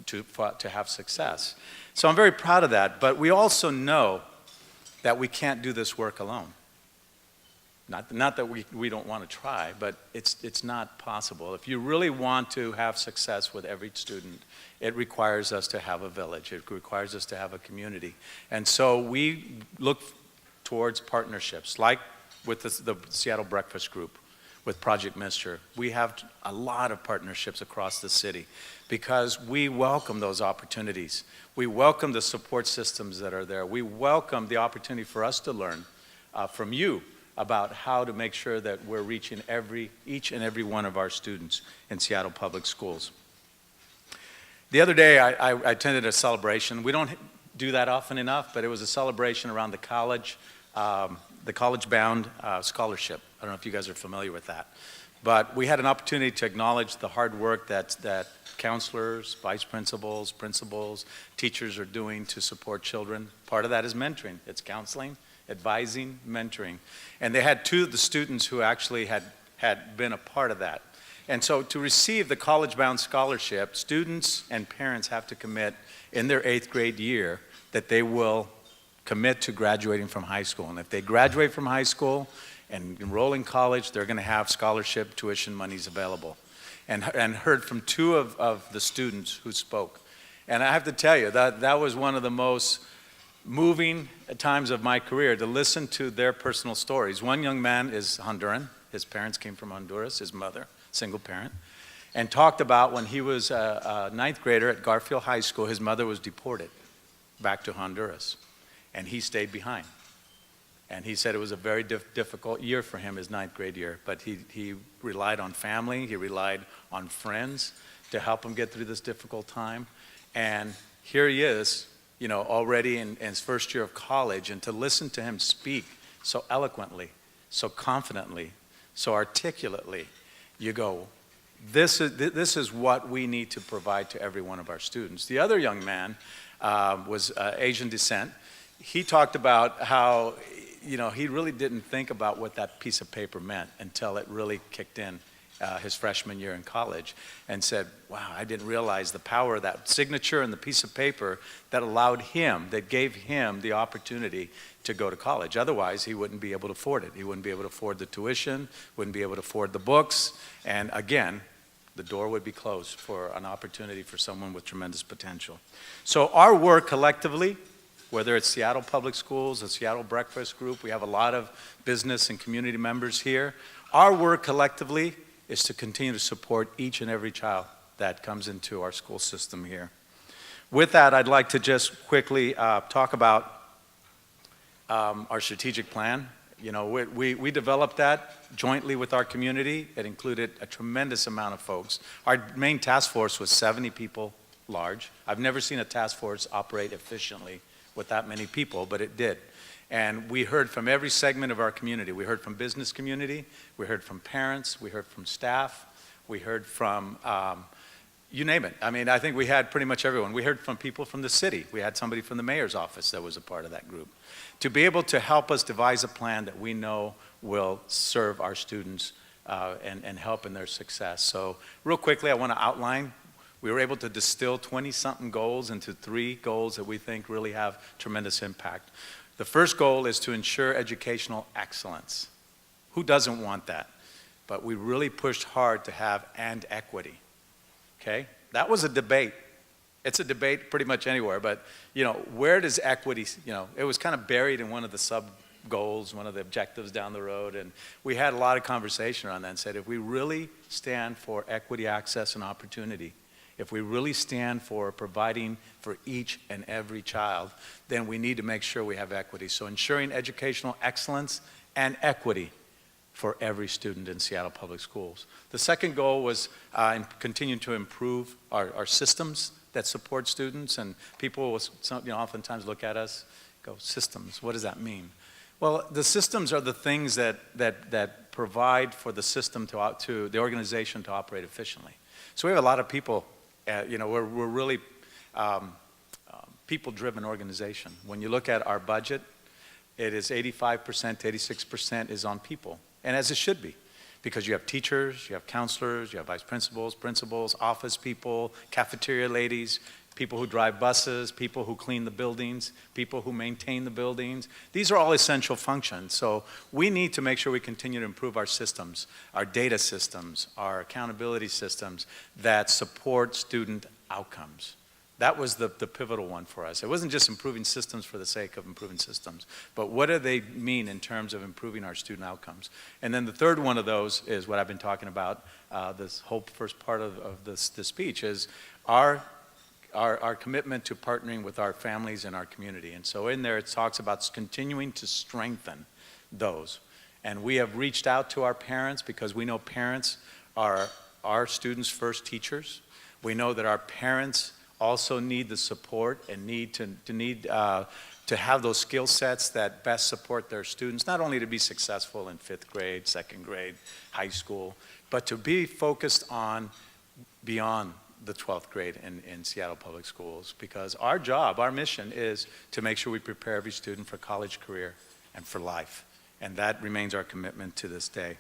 to have success. So I'm very proud of that, but we also know that we can't do this work alone. Not that we don't want to try, but it's not possible. If you really want to have success with every student, it requires us to have a village. It requires us to have a community. And so we look towards partnerships, like with the Seattle Breakfast Group, with Project Mister. We have a lot of partnerships across the city because we welcome those opportunities. We welcome the support systems that are there. We welcome the opportunity for us to learn from you about how to make sure that we're reaching each and every one of our students in Seattle Public Schools. The other day, I attended a celebration. We don't do that often enough, but it was a celebration around the college-bound scholarship. I don't know if you guys are familiar with that. But we had an opportunity to acknowledge the hard work that counselors, vice principals, principals, teachers are doing to support children. Part of that is mentoring. It's counseling, advising, mentoring. And they had two of the students who actually had been a part of that. And so to receive the college-bound scholarship, students and parents have to commit in their 8th grade year that they will commit to graduating from high school. And if they graduate from high school and enroll in college, they're going to have scholarship tuition monies available. And heard from two of the students who spoke. And I have to tell you, that was one of the most moving times of my career, to listen to their personal stories. One young man is Honduran. His parents came from Honduras, his mother, single parent, and talked about when he was a 9th grader at Garfield High School, his mother was deported back to Honduras, and he stayed behind. And he said it was a very difficult year for him, his 9th grade year, but he relied on family, he relied on friends to help him get through this difficult time. And here he is, you know, already in his first year of college, and to listen to him speak so eloquently, so confidently, so articulately, you go, this is what we need to provide to every one of our students. The other young man was Asian descent. He talked about how, you know, he really didn't think about what that piece of paper meant until it really kicked in his freshman year in college, and said, wow, I didn't realize the power of that signature and the piece of paper that allowed him, that gave him the opportunity to go to college. Otherwise, he wouldn't be able to afford it. He wouldn't be able to afford the tuition, wouldn't be able to afford the books, and again, the door would be closed for an opportunity for someone with tremendous potential. So our work collectively, whether it's Seattle Public Schools, the Seattle Breakfast Group, we have a lot of business and community members here. Our work collectively is to continue to support each and every child that comes into our school system here. With that, I'd like to just quickly talk about our strategic plan. You know, we developed that jointly with our community. It included a tremendous amount of folks. Our main task force was 70 people large. I've never seen a task force operate efficiently with that many people, but it did. And we heard from every segment of our community. We heard from business community, we heard from parents, we heard from staff, we heard from, you name it. I mean, I think we had pretty much everyone. We heard from people from the city. We had somebody from the mayor's office that was a part of that group, to be able to help us devise a plan that we know will serve our students and help in their success. So real quickly, I want to outline. We were able to distill 20-something goals into 3 goals that we think really have tremendous impact. The first goal is to ensure educational excellence. Who doesn't want that? But we really pushed hard to have and equity, okay? That was a debate. It's a debate pretty much anywhere, but, you know, where does equity, you know, it was kind of buried in one of the sub-goals, one of the objectives down the road, and we had a lot of conversation around that and said, if we really stand for equity, access, and opportunity if we really stand for providing for each and every child, then we need to make sure we have equity. So ensuring educational excellence and equity for every student in Seattle Public Schools. The second goal was continuing to improve our systems that support students, and people will oftentimes look at us, go, systems, what does that mean? Well, the systems are the things that provide for the system to the organization to operate efficiently. So we have a lot of people, we're really people-driven organization. When you look at our budget, it is 85% to 86% is on people, and as it should be, because you have teachers, you have counselors, you have vice principals, principals, office people, cafeteria ladies, people who drive buses, people who clean the buildings, people who maintain the buildings. These are all essential functions. So we need to make sure we continue to improve our systems, our data systems, our accountability systems that support student outcomes. That was the pivotal one for us. It wasn't just improving systems for the sake of improving systems, but what do they mean in terms of improving our student outcomes? And then the third one of those is what I've been talking about, this whole first part of the speech, is our commitment to partnering with our families and our community. And so in there it talks about continuing to strengthen those. And we have reached out to our parents because we know parents are our students' first teachers. We know that our parents also need the support and need to have those skill sets that best support their students, not only to be successful in 5th grade, 2nd grade, high school, but to be focused on beyond the 12th grade in Seattle Public Schools, because our job, our mission is to make sure we prepare every student for college, career, and for life. And that remains our commitment to this day.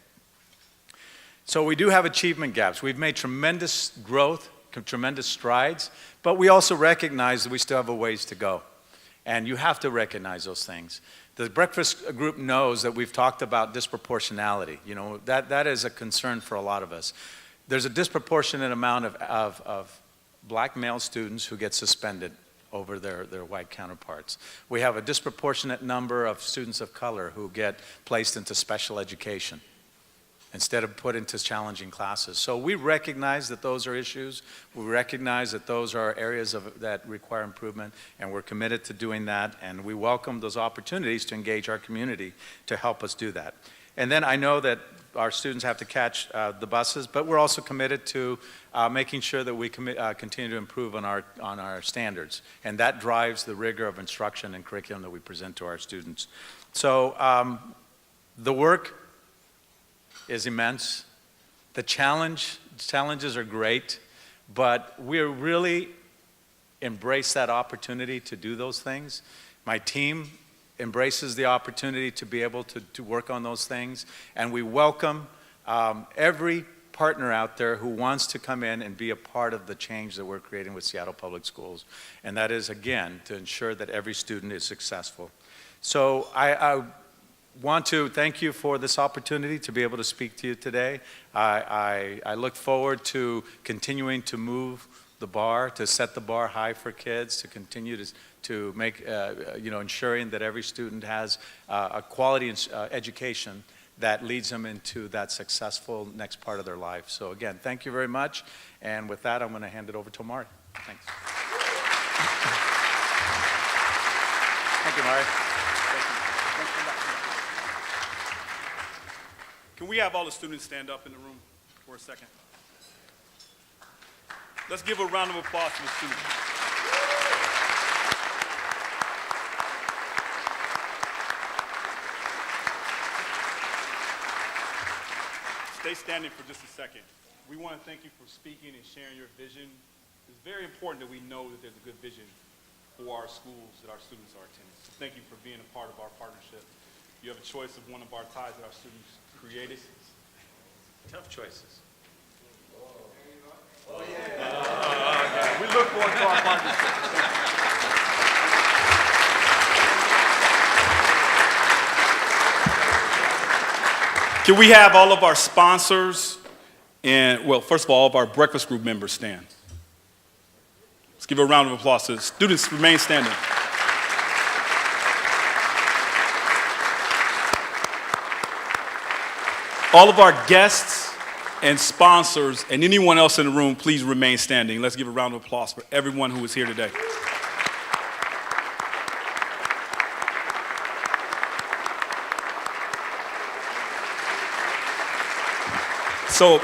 So we do have achievement gaps. We've made tremendous growth, tremendous strides, but we also recognize that we still have a ways to go. And you have to recognize those things. The breakfast group knows that we've talked about disproportionality. You know, that is a concern for a lot of us. There's a disproportionate amount of black male students who get suspended over their white counterparts. We have a disproportionate number of students of color who get placed into special education instead of put into challenging classes. So we recognize that those are issues. We recognize that those are areas that require improvement, and we're committed to doing that, and we welcome those opportunities to engage our community to help us do that. And then I know that our students have to catch the buses, but we're also committed to making sure that we continue to improve on our standards, and that drives the rigor of instruction and curriculum that we present to our students. So the work is immense. The challenges are great, but we really embrace that opportunity to do those things. My team embraces the opportunity to be able to work on those things, and we welcome every partner out there who wants to come in and be a part of the change that we're creating with Seattle Public Schools. And that is, again, to ensure that every student is successful. So I want to thank you for this opportunity to be able to speak to you today. I look forward to continuing to move the bar, to set the bar high for kids, to continue to make, ensuring that every student has a quality education that leads them into that successful next part of their life. So again, thank you very much. And with that, I'm going to hand it over to Mari. Thanks. Thank you, Mari. Can we have all the students stand up in the room for a second? Let's give a round of applause to the students. Stay standing for just a second. We want to thank you for speaking and sharing your vision. It's very important that we know that there's a good vision for our schools that our students are attending. So thank you for being a part of our partnership. You have a choice of one of our ties that our students created. Tough choices. Oh, yeah. We look forward to our partnership. Can we have all of our sponsors and, well, first of all of our breakfast group members stand? Let's give a round of applause to the students. Remain standing. All of our guests and sponsors, and anyone else in the room, please remain standing. Let's give a round of applause for everyone who is here today. So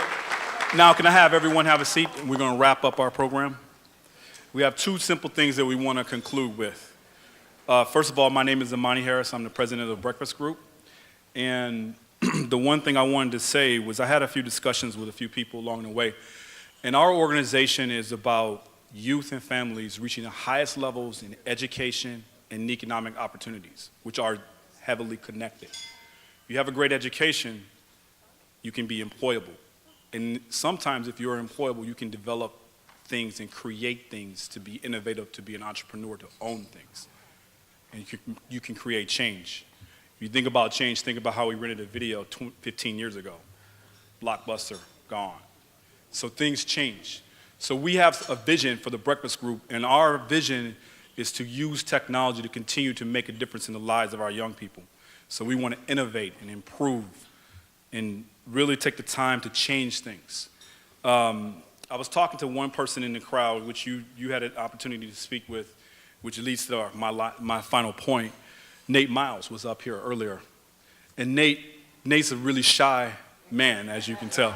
now can I have everyone have a seat? And we're going to wrap up our program. We have two simple things that we want to conclude with. First of all, my name is Imani Harris. I'm the president of the Breakfast Group. And the one thing I wanted to say was I had a few discussions with a few people along the way. And our organization is about youth and families reaching the highest levels in education and economic opportunities, which are heavily connected. If you have a great education, you can be employable. And sometimes if you're employable, you can develop things and create things, to be innovative, to be an entrepreneur, to own things. And you can create change. If you think about change, think about how we rented a video 15 years ago. Blockbuster, gone. So things change. So we have a vision for the Breakfast Group, and our vision is to use technology to continue to make a difference in the lives of our young people. So we want to innovate and improve and really take the time to change things. I was talking to one person in the crowd, which you had an opportunity to speak with, which leads to my final point. Nate Miles was up here earlier. And Nate's a really shy man, as you can tell.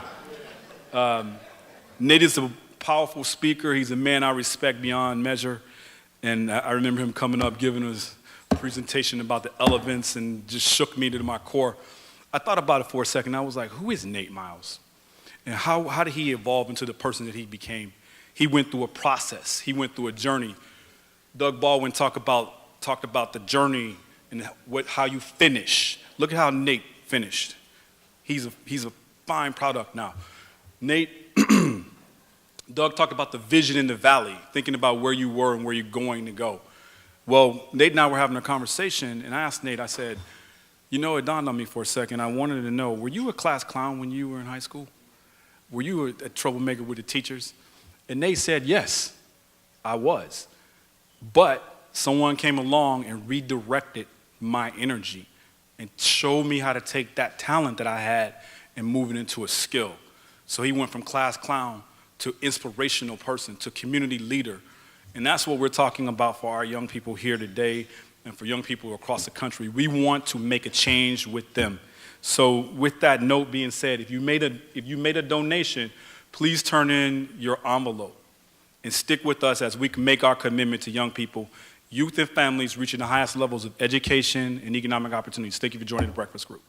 Nate is a powerful speaker. He's a man I respect beyond measure. And I remember him coming up, giving us a presentation about the elephants, and just shook me to my core. I thought about it for a second. I was like, who is Nate Miles? And how did he evolve into the person that he became? He went through a process. He went through a journey. Doug Baldwin talked about the journey and how you finish. Look at how Nate finished. He's a fine product now. Doug talked about the vision in the valley, thinking about where you were and where you're going to go. Well, Nate and I were having a conversation, and I asked Nate, I said, you know, it dawned on me for a second. I wanted to know, were you a class clown when you were in high school? Were you a troublemaker with the teachers? And Nate said, yes, I was. But someone came along and redirected my energy and showed me how to take that talent that I had and move it into a skill. So he went from class clown to inspirational person to community leader. And that's what we're talking about for our young people here today and for young people across the country. We want to make a change with them. So with that note being said, if you made a donation, please turn in your envelope and stick with us as we can make our commitment to young people, youth and families reaching the highest levels of education and economic opportunities. Thank you for joining the Breakfast Group.